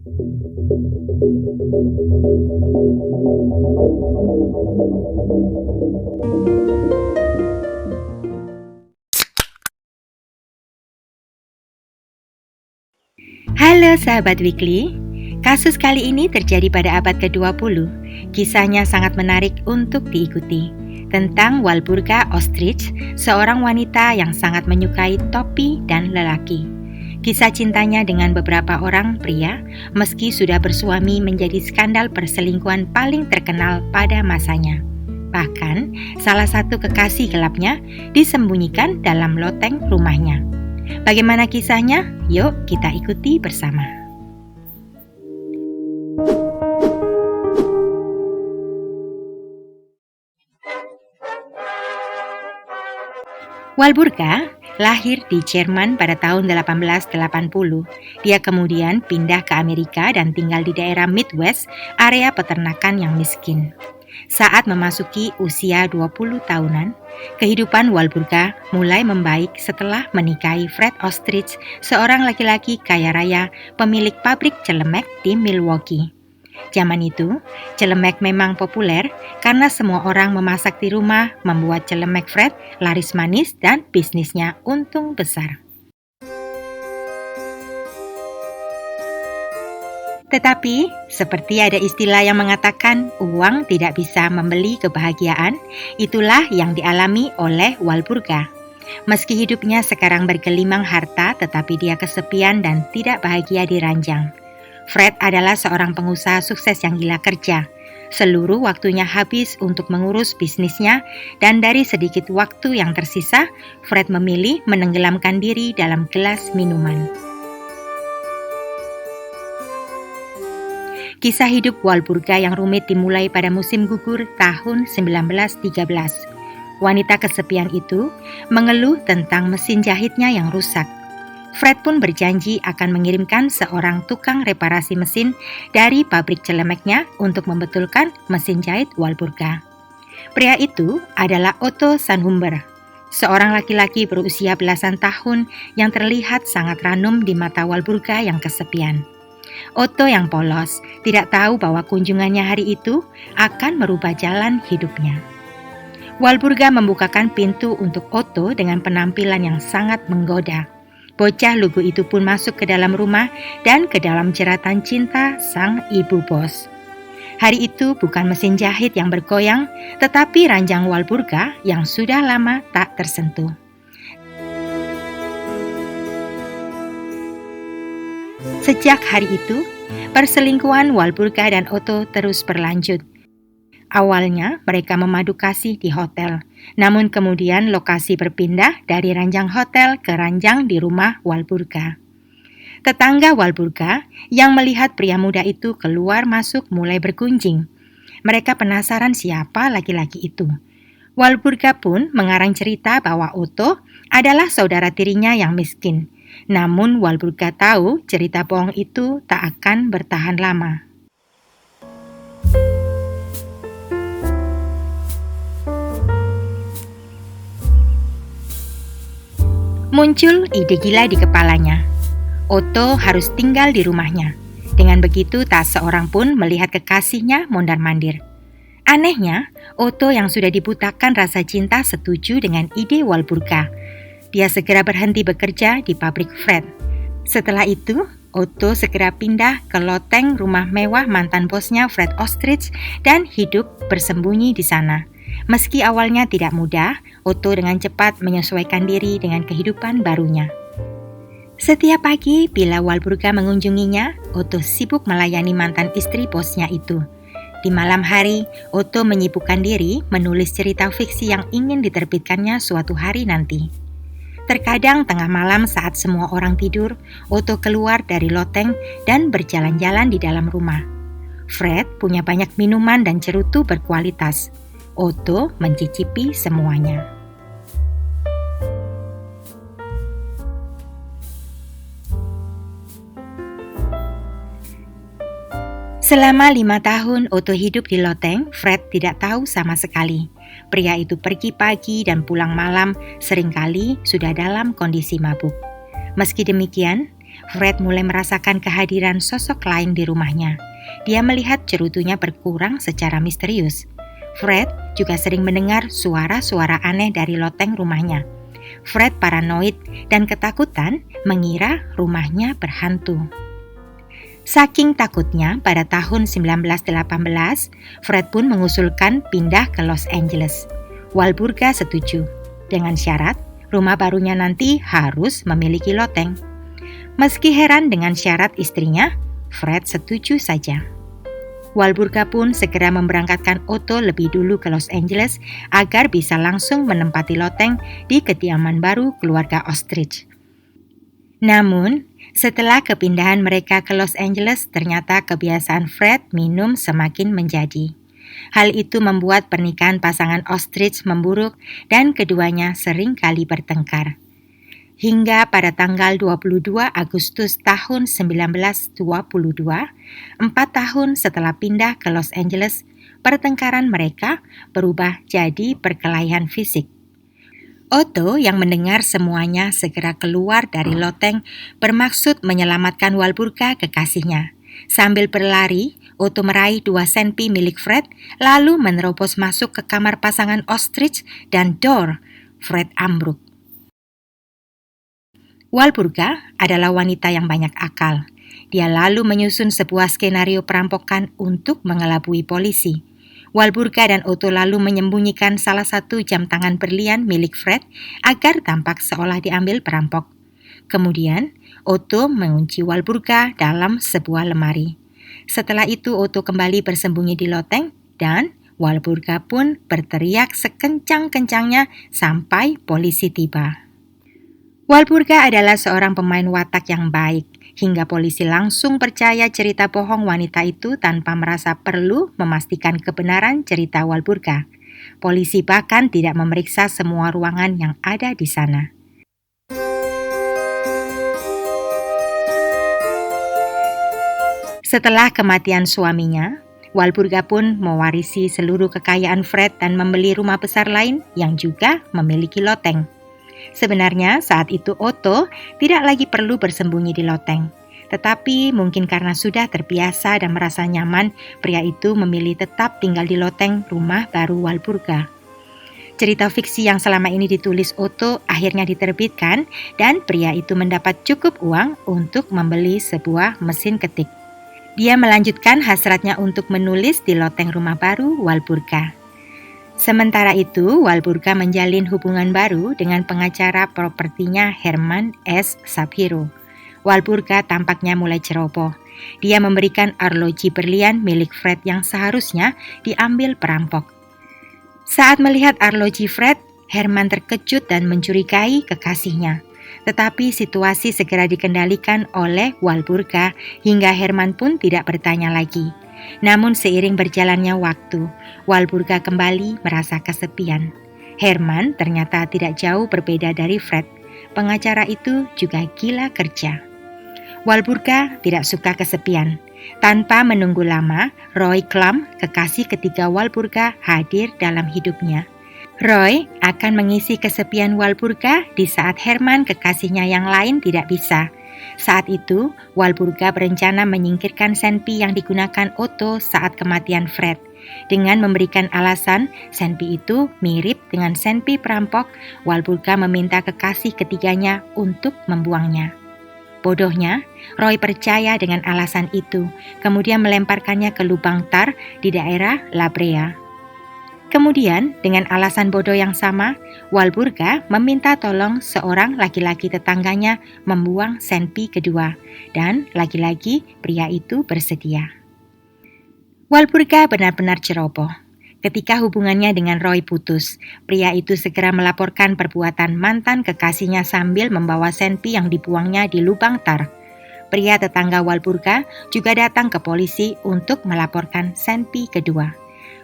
Halo sahabat Weekly, kasus kali ini terjadi pada abad ke-20. Kisahnya sangat menarik untuk diikuti. Tentang Walburga Ostrich, seorang wanita yang sangat menyukai topi dan lelaki. Kisah cintanya dengan beberapa orang pria, meski sudah bersuami, menjadi skandal perselingkuhan paling terkenal pada masanya. Bahkan, salah satu kekasih gelapnya disembunyikan dalam loteng rumahnya. Bagaimana kisahnya? Yuk kita ikuti bersama. Walburga lahir di Jerman pada tahun 1880. Dia kemudian pindah ke Amerika dan tinggal di daerah Midwest, area peternakan yang miskin. Saat memasuki usia 20 tahunan, kehidupan Walburga mulai membaik setelah menikahi Fred Ostrich, seorang laki-laki kaya raya pemilik pabrik celemek di Milwaukee. Zaman itu, celemek memang populer karena semua orang memasak di rumah, membuat celemek Fred laris manis dan bisnisnya untung besar. Tetapi, seperti ada istilah yang mengatakan uang tidak bisa membeli kebahagiaan, itulah yang dialami oleh Walburga. Meski hidupnya sekarang bergelimang harta, tetapi dia kesepian dan tidak bahagia di ranjang. Fred adalah seorang pengusaha sukses yang gila kerja. Seluruh waktunya habis untuk mengurus bisnisnya, dan dari sedikit waktu yang tersisa, Fred memilih menenggelamkan diri dalam gelas minuman. Kisah hidup Walburga yang rumit dimulai pada musim gugur tahun 1913. Wanita kesepian itu mengeluh tentang mesin jahitnya yang rusak. Fred pun berjanji akan mengirimkan seorang tukang reparasi mesin dari pabrik celemeknya untuk membetulkan mesin jahit Walburga. Pria itu adalah Otto Sandhuber, seorang laki-laki berusia belasan tahun yang terlihat sangat ranum di mata Walburga yang kesepian. Otto yang polos tidak tahu bahwa kunjungannya hari itu akan merubah jalan hidupnya. Walburga membukakan pintu untuk Otto dengan penampilan yang sangat menggoda. Bocah lugu itu pun masuk ke dalam rumah dan ke dalam jeratan cinta sang ibu bos. Hari itu bukan mesin jahit yang bergoyang, tetapi ranjang Walburga yang sudah lama tak tersentuh. Sejak hari itu, perselingkuhan Walburga dan Otto terus berlanjut. Awalnya mereka memadu kasih di hotel, namun kemudian lokasi berpindah dari ranjang hotel ke ranjang di rumah Walburga. Tetangga Walburga yang melihat pria muda itu keluar masuk mulai bergunjing. Mereka penasaran siapa laki-laki itu. Walburga pun mengarang cerita bahwa Otto adalah saudara tirinya yang miskin. Namun Walburga tahu cerita bohong itu tak akan bertahan lama. Muncul ide gila di kepalanya. Otto harus tinggal di rumahnya. Dengan begitu tak seorang pun melihat kekasihnya mondar-mandir. Anehnya, Otto yang sudah dibutakan rasa cinta setuju dengan ide Walburga. Dia segera berhenti bekerja di pabrik Fred. Setelah itu, Otto segera pindah ke loteng rumah mewah mantan bosnya Fred Ostrich dan hidup bersembunyi di sana. Meski awalnya tidak mudah, Otto dengan cepat menyesuaikan diri dengan kehidupan barunya. Setiap pagi bila Walburga mengunjunginya, Otto sibuk melayani mantan istri bosnya itu. Di malam hari, Otto menyibukkan diri menulis cerita fiksi yang ingin diterbitkannya suatu hari nanti. Terkadang tengah malam saat semua orang tidur, Otto keluar dari loteng dan berjalan-jalan di dalam rumah. Fred punya banyak minuman dan cerutu berkualitas. Otto mencicipi semuanya. Selama 5 tahun Otto hidup di loteng, Fred tidak tahu sama sekali. Pria itu pergi pagi dan pulang malam, seringkali sudah dalam kondisi mabuk. Meski demikian, Fred mulai merasakan kehadiran sosok lain di rumahnya. Dia melihat cerutunya berkurang secara misterius. Fred juga sering mendengar suara-suara aneh dari loteng rumahnya. Fred paranoid dan ketakutan mengira rumahnya berhantu. Saking takutnya, pada tahun 1918, Fred pun mengusulkan pindah ke Los Angeles. Walburga setuju, dengan syarat rumah barunya nanti harus memiliki loteng. Meski heran dengan syarat istrinya, Fred setuju saja. Walburga pun segera memberangkatkan Otto lebih dulu ke Los Angeles agar bisa langsung menempati loteng di kediaman baru keluarga Ostrich. Namun, setelah kepindahan mereka ke Los Angeles, ternyata kebiasaan Fred minum semakin menjadi. Hal itu membuat pernikahan pasangan Ostrich memburuk dan keduanya sering kali bertengkar. Hingga pada tanggal 22 Agustus tahun 1922, 4 tahun setelah pindah ke Los Angeles, pertengkaran mereka berubah jadi perkelahian fisik. Otto yang mendengar semuanya segera keluar dari loteng bermaksud menyelamatkan Walburga kekasihnya. Sambil berlari, Otto meraih 2 senpi milik Fred lalu menerobos masuk ke kamar pasangan Ostrich dan Fred ambruk. Walburga adalah wanita yang banyak akal. Dia lalu menyusun sebuah skenario perampokan untuk mengelabui polisi. Walburga dan Otto lalu menyembunyikan salah satu jam tangan berlian milik Fred agar tampak seolah diambil perampok. Kemudian, Otto mengunci Walburga dalam sebuah lemari. Setelah itu, Otto kembali bersembunyi di loteng dan Walburga pun berteriak sekencang-kencangnya sampai polisi tiba. Walburga adalah seorang pemain watak yang baik, hingga polisi langsung percaya cerita bohong wanita itu tanpa merasa perlu memastikan kebenaran cerita Walburga. Polisi bahkan tidak memeriksa semua ruangan yang ada di sana. Setelah kematian suaminya, Walburga pun mewarisi seluruh kekayaan Fred dan membeli rumah besar lain yang juga memiliki loteng. Sebenarnya saat itu Otto tidak lagi perlu bersembunyi di loteng. Tetapi mungkin karena sudah terbiasa dan merasa nyaman, pria itu memilih tetap tinggal di loteng rumah baru Walburga. Cerita fiksi yang selama ini ditulis Otto akhirnya diterbitkan dan pria itu mendapat cukup uang untuk membeli sebuah mesin ketik. Dia melanjutkan hasratnya untuk menulis di loteng rumah baru Walburga. Sementara itu, Walburga menjalin hubungan baru dengan pengacara propertinya Herman S. Shapiro. Walburga tampaknya mulai ceroboh. Dia memberikan arloji berlian milik Fred yang seharusnya diambil perampok. Saat melihat arloji Fred, Herman terkejut dan mencurigai kekasihnya. Tetapi situasi segera dikendalikan oleh Walburga hingga Herman pun tidak bertanya lagi. Namun seiring berjalannya waktu, Walburga kembali merasa kesepian. Herman ternyata tidak jauh berbeda dari Fred. Pengacara itu juga gila kerja. Walburga tidak suka kesepian. Tanpa menunggu lama, Roy Klum, kekasih ketiga Walburga, hadir dalam hidupnya. Roy akan mengisi kesepian Walburga di saat Herman, kekasihnya yang lain, tidak bisa. Saat itu, Walburga berencana menyingkirkan senpi yang digunakan Otto saat kematian Fred. Dengan memberikan alasan senpi itu mirip dengan senpi perampok, Walburga meminta kekasih ketiganya untuk membuangnya. Bodohnya, Roy percaya dengan alasan itu, kemudian melemparkannya ke lubang tar di daerah La Brea. Kemudian, dengan alasan bodoh yang sama, Walburga meminta tolong seorang laki-laki tetangganya membuang senpi kedua, dan lagi-lagi pria itu bersedia. Walburga benar-benar ceroboh. Ketika hubungannya dengan Roy putus, pria itu segera melaporkan perbuatan mantan kekasihnya sambil membawa senpi yang dibuangnya di lubang tar. Pria tetangga Walburga juga datang ke polisi untuk melaporkan senpi kedua.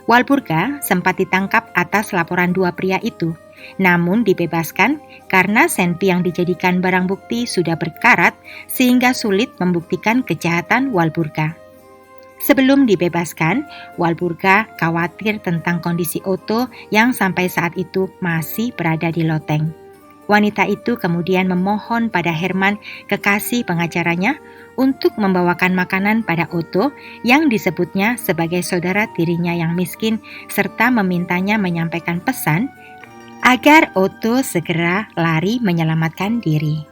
Walburga sempat ditangkap atas laporan dua pria itu, namun dibebaskan karena senpi yang dijadikan barang bukti sudah berkarat sehingga sulit membuktikan kejahatan Walburga. Sebelum dibebaskan, Walburga khawatir tentang kondisi Otto yang sampai saat itu masih berada di loteng. Wanita itu kemudian memohon pada Herman, kekasih pengacaranya, untuk membawakan makanan pada Otto yang disebutnya sebagai saudara tirinya yang miskin, serta memintanya menyampaikan pesan agar Otto segera lari menyelamatkan diri.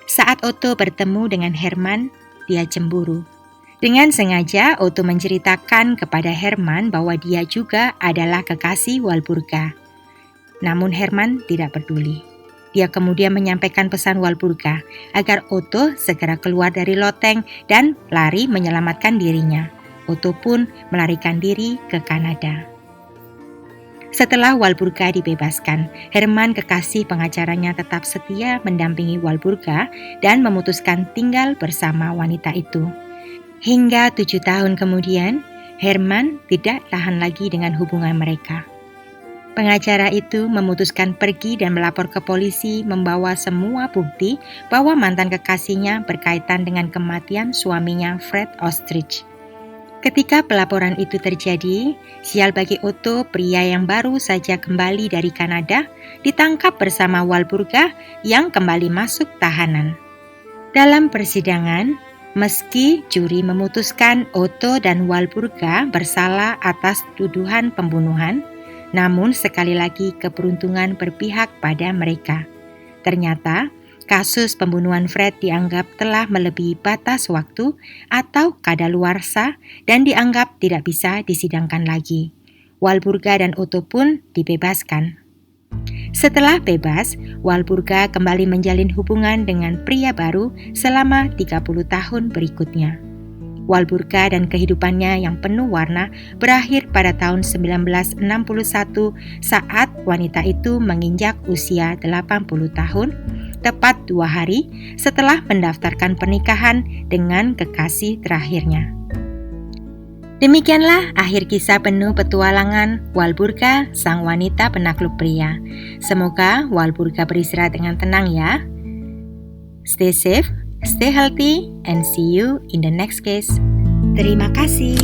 Saat Otto bertemu dengan Herman, dia cemburu. Dengan sengaja Otto menceritakan kepada Herman bahwa dia juga adalah kekasih Walburga. Namun Herman tidak peduli. Dia kemudian menyampaikan pesan Walburga agar Otto segera keluar dari loteng dan lari menyelamatkan dirinya. Otto pun melarikan diri ke Kanada. Setelah Walburga dibebaskan, Herman, kekasih pengacaranya, tetap setia mendampingi Walburga dan memutuskan tinggal bersama wanita itu. Hingga 7 tahun kemudian, Herman tidak tahan lagi dengan hubungan mereka. Pengacara itu memutuskan pergi dan melapor ke polisi, membawa semua bukti bahwa mantan kekasihnya berkaitan dengan kematian suaminya Fred Ostrich. Ketika pelaporan itu terjadi, sial bagi Otto, pria yang baru saja kembali dari Kanada, ditangkap bersama Walburga yang kembali masuk tahanan. Dalam persidangan, meski juri memutuskan Otto dan Walburga bersalah atas tuduhan pembunuhan, namun sekali lagi keberuntungan berpihak pada mereka. Ternyata, kasus pembunuhan Fred dianggap telah melebihi batas waktu atau kadaluarsa dan dianggap tidak bisa disidangkan lagi. Walburga dan Otto pun dibebaskan. Setelah bebas, Walburga kembali menjalin hubungan dengan pria baru selama 30 tahun berikutnya. Walburga dan kehidupannya yang penuh warna berakhir pada tahun 1961 saat wanita itu menginjak usia 80 tahun, tepat 2 hari setelah mendaftarkan pernikahan dengan kekasih terakhirnya. Demikianlah akhir kisah penuh petualangan Walburga, sang wanita penakluk pria. Semoga Walburga beristirahat dengan tenang ya. Stay safe, stay healthy, and see you in the next case. Terima kasih.